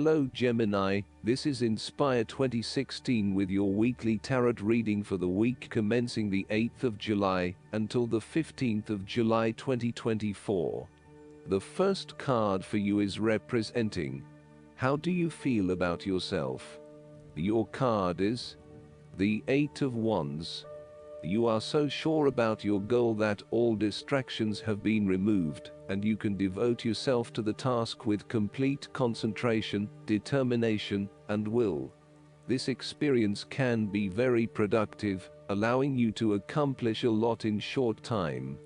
Hello Gemini, this is Inspire 2016 with your weekly tarot reading for the week commencing the 8th of July until the 15th of July 2024. The first card for you is representing: how do you feel about yourself? Your card is the Eight of Wands. You are so sure about your goal that all distractions have been removed, and you can devote yourself to the task with complete concentration, determination, and will. This experience can be very productive, allowing you to accomplish a lot in short time.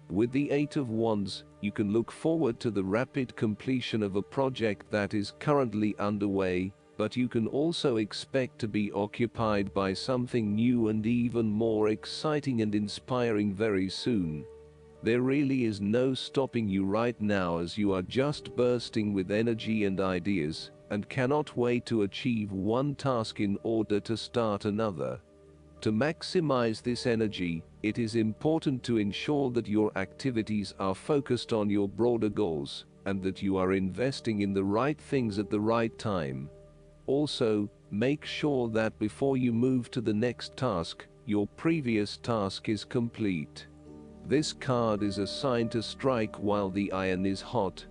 With the Eight of Wands, you can look forward to the rapid completion of a project that is currently underway, but you can also expect to be occupied by something new and even more exciting and inspiring very soon. There really is no stopping you right now, as you are just bursting with energy and ideas, and cannot wait to achieve one task in order to start another. To maximize this energy, it is important to ensure that your activities are focused on your broader goals, and that you are investing in the right things at the right time. Also, make sure that before you move to the next task, your previous task is complete. This card is a sign to strike while the iron is hot.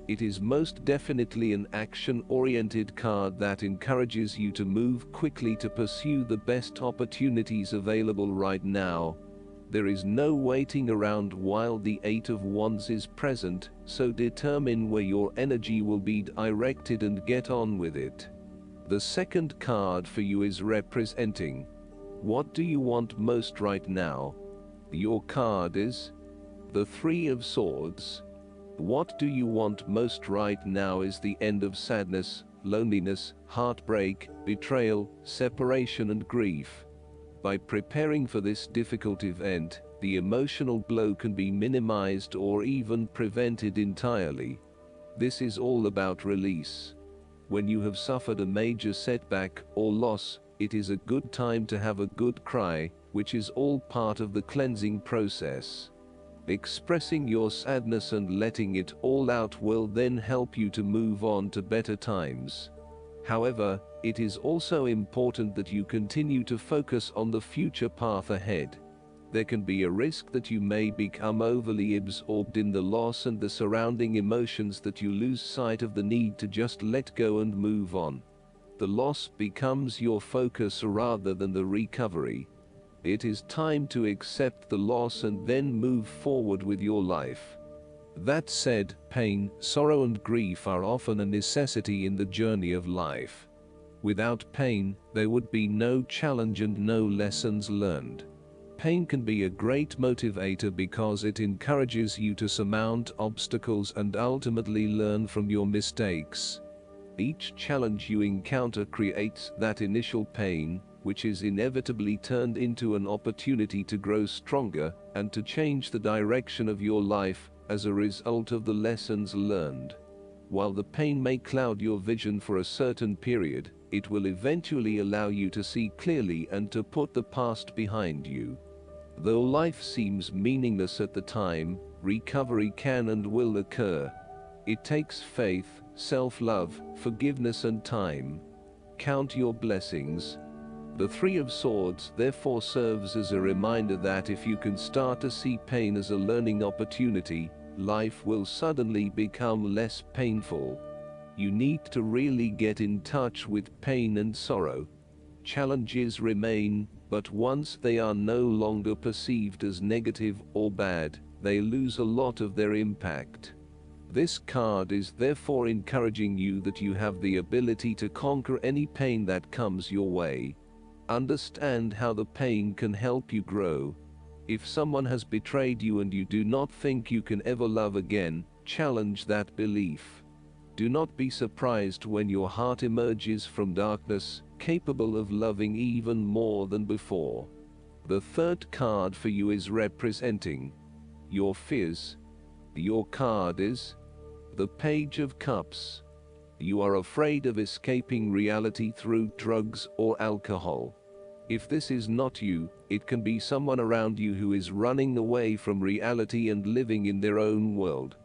It is most definitely an action-oriented card that encourages you to move quickly to pursue the best opportunities available right now. There is no waiting around while the Eight of Wands is present, so determine where your energy will be directed and get on with it. The second card for you is representing: what do you want most right now? Your card is the Three of Swords. What do you want most right now is the end of sadness, loneliness, heartbreak, betrayal, separation and grief. By preparing for this difficult event, the emotional blow can be minimized or even prevented entirely. This is all about release. When you have suffered a major setback or loss, it is a good time to have a good cry, which is all part of the cleansing process. Expressing your sadness and letting it all out will then help you to move on to better times. However, it is also important that you continue to focus on the future path ahead. There can be a risk that you may become overly absorbed in the loss and the surrounding emotions that you lose sight of the need to just let go and move on. The loss becomes your focus rather than the recovery. It is time to accept the loss and then move forward with your life. That said, pain, sorrow and grief are often a necessity in the journey of life. Without pain, there would be no challenge and no lessons learned. Pain can be a great motivator because it encourages you to surmount obstacles and ultimately learn from your mistakes. Each challenge you encounter creates that initial pain, which is inevitably turned into an opportunity to grow stronger and to change the direction of your life as a result of the lessons learned. While the pain may cloud your vision for a certain period, it will eventually allow you to see clearly and to put the past behind you. Though life seems meaningless at the time, recovery can and will occur. It takes faith, self-love, forgiveness and time. Count your blessings. The Three of Swords therefore serves as a reminder that if you can start to see pain as a learning opportunity, life will suddenly become less painful. You need to really get in touch with pain and sorrow. Challenges remain, but once they are no longer perceived as negative or bad, they lose a lot of their impact. This card is therefore encouraging you that you have the ability to conquer any pain that comes your way. Understand how the pain can help you grow. If someone has betrayed you and you do not think you can ever love again, challenge that belief. Do not be surprised when your heart emerges from darkness, capable of loving even more than before. The third card for you is representing your fears. Your card is the Page of Cups. You are afraid of escaping reality through drugs or alcohol. If this is not you, it can be someone around you who is running away from reality and living in their own world.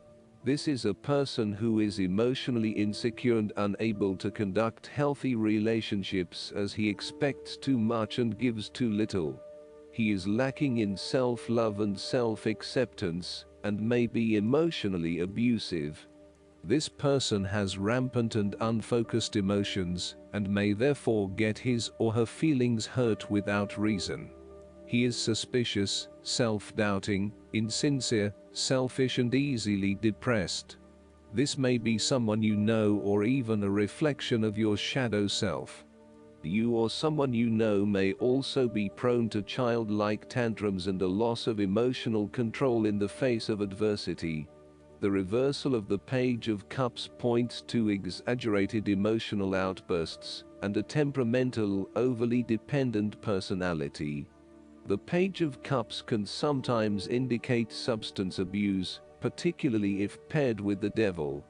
This is a person who is emotionally insecure and unable to conduct healthy relationships as he expects too much and gives too little. He is lacking in self-love and self-acceptance, and may be emotionally abusive. This person has rampant and unfocused emotions, and may therefore get his or her feelings hurt without reason. He is suspicious, self-doubting, insincere, selfish and easily depressed. This may be someone you know or even a reflection of your shadow self. You or someone you know may also be prone to childlike tantrums and a loss of emotional control in the face of adversity. The reversal of the Page of Cups points to exaggerated emotional outbursts and a temperamental, overly dependent personality. The Page of Cups can sometimes indicate substance abuse, particularly if paired with the devil.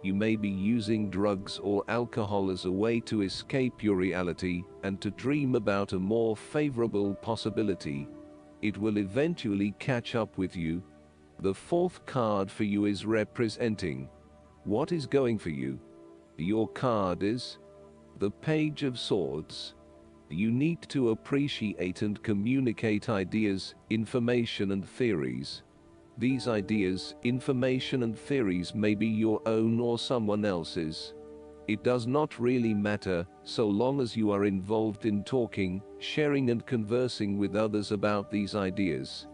You may be using drugs or alcohol as a way to escape your reality and to dream about a more favorable possibility. It will eventually catch up with you. The fourth card for you is representing what is going for you. Your card is the Page of Swords. You need to appreciate and communicate ideas, information and theories. These ideas, information and theories may be your own or someone else's. It does not really matter, so long as you are involved in talking, sharing and conversing with others about these ideas.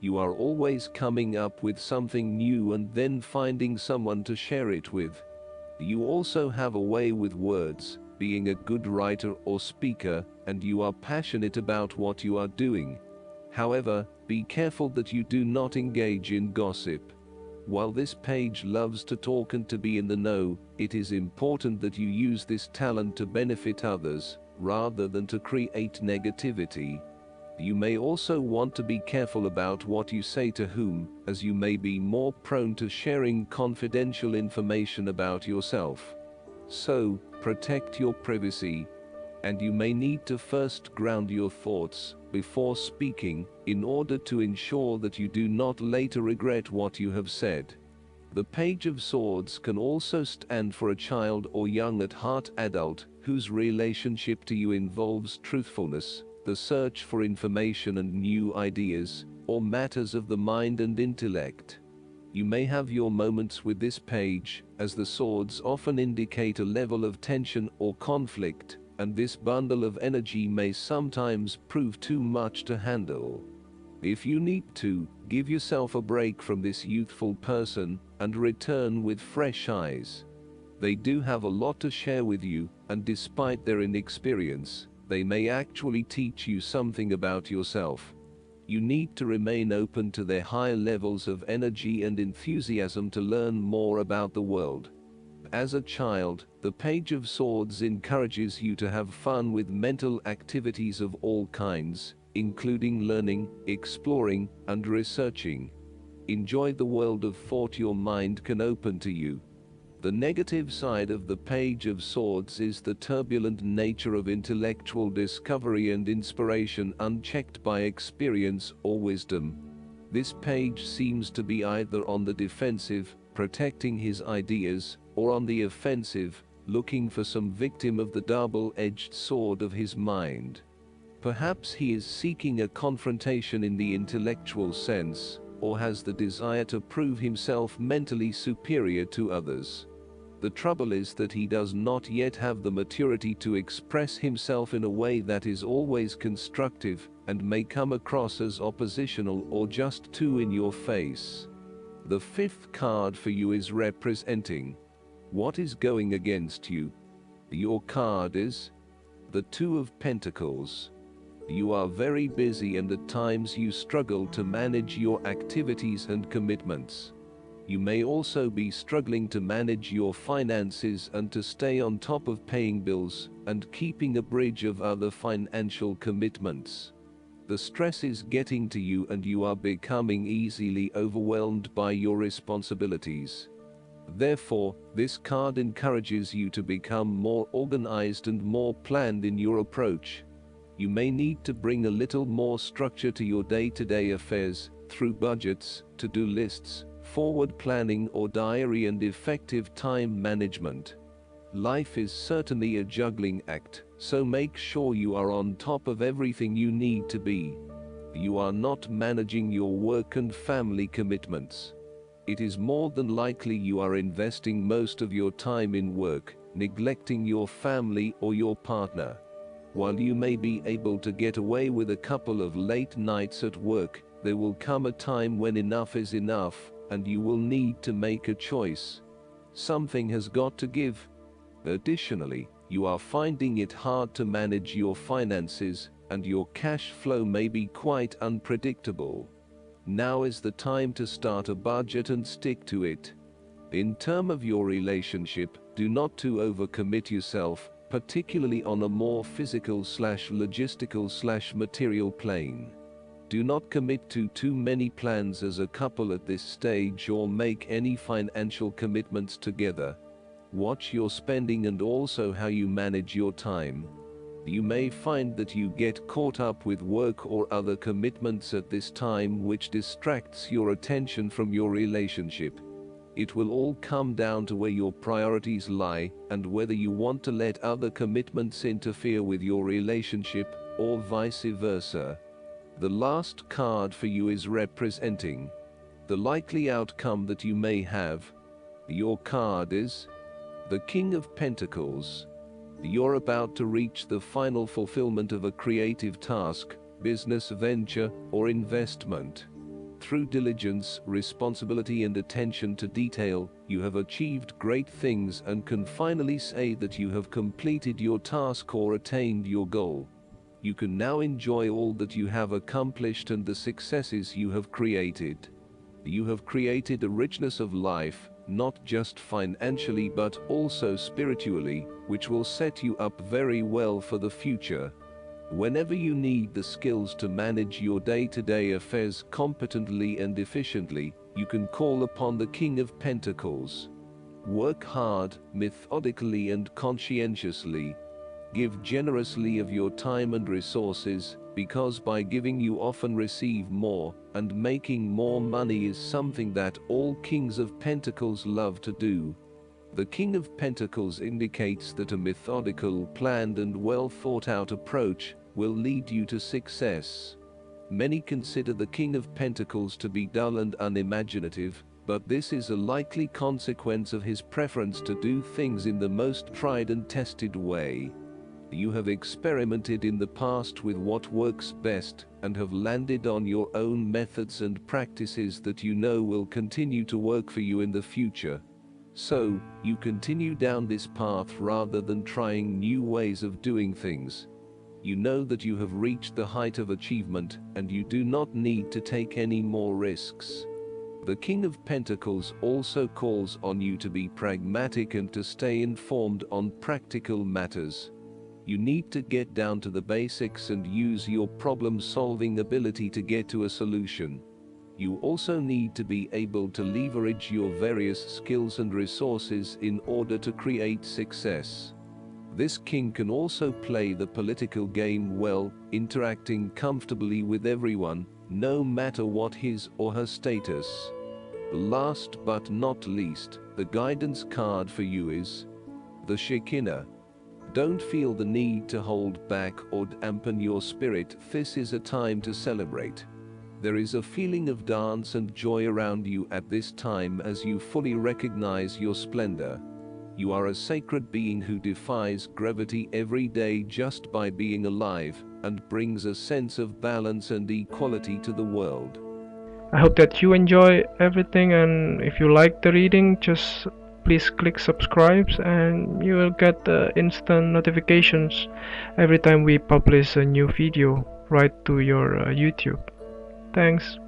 You are always coming up with something new and then finding someone to share it with. You also have a way with words, being a good writer or speaker, and you are passionate about what you are doing. However, be careful that you do not engage in gossip. While this page loves to talk and to be in the know, it is important that you use this talent to benefit others, rather than to create negativity. You may also want to be careful about what you say to whom, as you may be more prone to sharing confidential information about yourself. So, protect your privacy. And you may need to first ground your thoughts before speaking, in order to ensure that you do not later regret what you have said. The Page of Swords can also stand for a child or young at heart adult, whose relationship to you involves truthfulness, the search for information and new ideas, or matters of the mind and intellect. You may have your moments with this page, as the swords often indicate a level of tension or conflict, and this bundle of energy may sometimes prove too much to handle. If you need to, give yourself a break from this youthful person, and return with fresh eyes. They do have a lot to share with you, and despite their inexperience, they may actually teach you something about yourself. You need to remain open to their high levels of energy and enthusiasm to learn more about the world. As a child, the Page of Swords encourages you to have fun with mental activities of all kinds, including learning, exploring, and researching. Enjoy the world of thought your mind can open to you. The negative side of the Page of Swords is the turbulent nature of intellectual discovery and inspiration unchecked by experience or wisdom. This page seems to be either on the defensive, protecting his ideas, or on the offensive, looking for some victim of the double-edged sword of his mind. Perhaps he is seeking a confrontation in the intellectual sense, or has the desire to prove himself mentally superior to others. The trouble is that he does not yet have the maturity to express himself in a way that is always constructive, and may come across as oppositional or just too in your face. The fifth card for you is representing what is going against you. Your card is the Two of Pentacles. You are very busy and at times you struggle to manage your activities and commitments. You may also be struggling to manage your finances and to stay on top of paying bills and keeping a bridge of other financial commitments. The stress is getting to you and you are becoming easily overwhelmed by your responsibilities. Therefore, this card encourages you to become more organized and more planned in your approach. You may need to bring a little more structure to your day-to-day affairs through budgets, to-do lists, forward planning or diary and effective time management. Life is certainly a juggling act, so make sure you are on top of everything you need to be. You are not managing your work and family commitments. It is more than likely you are investing most of your time in work, neglecting your family or your partner. While you may be able to get away with a couple of late nights at work, there will come a time when enough is enough, and you will need to make a choice. Something has got to give. Additionally, you are finding it hard to manage your finances, and your cash flow may be quite unpredictable. Now is the time to start a budget and stick to it. In terms of your relationship, do not too overcommit yourself, particularly on a more physical/logistical/material plane. Do not commit to too many plans as a couple at this stage or make any financial commitments together. Watch your spending and also how you manage your time. You may find that you get caught up with work or other commitments at this time which distracts your attention from your relationship. It will all come down to where your priorities lie and whether you want to let other commitments interfere with your relationship or vice versa. The last card for you is representing the likely outcome that you may have. Your card is the King of Pentacles. You're about to reach the final fulfillment of a creative task, business venture, or investment. Through diligence, responsibility, and attention to detail, you have achieved great things and can finally say that you have completed your task or attained your goal. You can now enjoy all that you have accomplished and the successes you have created. You have created a richness of life, not just financially but also spiritually, which will set you up very well for the future. Whenever you need the skills to manage your day-to-day affairs competently and efficiently, you can call upon the King of Pentacles. Work hard, methodically and conscientiously. Give generously of your time and resources, because by giving you often receive more, and making more money is something that all Kings of Pentacles love to do. The King of Pentacles indicates that a methodical, planned and well thought out approach will lead you to success. Many consider the King of Pentacles to be dull and unimaginative, but this is a likely consequence of his preference to do things in the most tried and tested way. You have experimented in the past with what works best, and have landed on your own methods and practices that you know will continue to work for you in the future. So, you continue down this path rather than trying new ways of doing things. You know that you have reached the height of achievement, and you do not need to take any more risks. The King of Pentacles also calls on you to be pragmatic and to stay informed on practical matters. You need to get down to the basics and use your problem-solving ability to get to a solution. You also need to be able to leverage your various skills and resources in order to create success. This king can also play the political game well, interacting comfortably with everyone, no matter what his or her status. Last but not least, the guidance card for you is the Shekinah. Don't feel the need to hold back or dampen your spirit. This is a time to celebrate. There is a feeling of dance and joy around you at this time as you fully recognize your splendor. You are a sacred being who defies gravity every day just by being alive, and brings a sense of balance and equality to the world. I hope that you enjoy everything, and if you like the reading, just please click subscribe and you will get instant notifications every time we publish a new video right to your YouTube. Thanks.